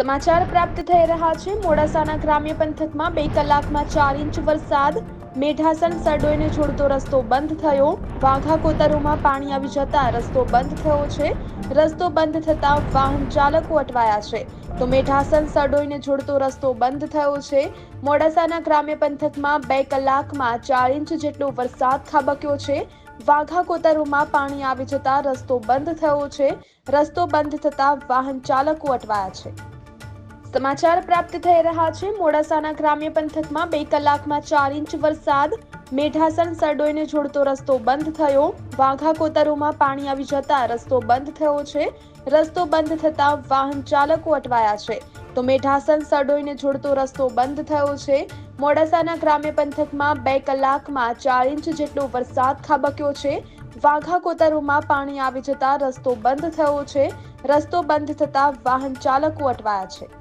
સમાચાર પ્રાપ્ત થઈ રહ્યા છે મોડાસાના ગ્રામ્ય પંથકમાં 2 કલાકમાં 4 ઇંચ વરસાદ. મેઢાસણ સરડોઈને જોડતો રસ્તો બંધ થયો. વાઘા કોતરોમાં પાણી આવી જતા રસ્તો બંધ થયો છે. રસ્તો બંધ થતા વાહન ચાલકો અટવાયા છે. તો મેઢાસણ સરડોઈને જોડતો રસ્તો બંધ થયો છે. મોડાસાના ગ્રામ્ય પંથકમાં 2 કલાકમાં 4 ઇંચ જેટલો વરસાદ ખાબક્યો છે. વાઘા કોતરોમાં પાણી આવી જતા રસ્તો બંધ થયો છે. રસ્તો બંધ થતા વાહન ચાલકો અટવાયા છે. સમાચાર પ્રાપ્ત થઈ રહ્યા છે મોડાસાના ગ્રામ્ય પંથકમાં 2 કલાકમાં 4 ઇંચ વરસાદ. મેઢાસણ સરડોઈને જોડતો રસ્તો બંધ થયો. વાઘા કોતરોમાં પાણી આવી જતા રસ્તો બંધ થયો છે. રસ્તો બંધ થતા વાહન ચાલકો અટવાયા છે. તો મેઢાસણ સરડોઈને જોડતો રસ્તો બંધ થયો છે. મોડાસાના ગ્રામ્ય પંથકમાં 2 કલાકમાં 4 ઇંચ જેટલો વરસાદ ખાબક્યો છે. વાઘા કોતરોમાં પાણી આવી જતા રસ્તો બંધ થયો છે. રસ્તો બંધ થતા વાહન ચાલકો અટવાયા છે.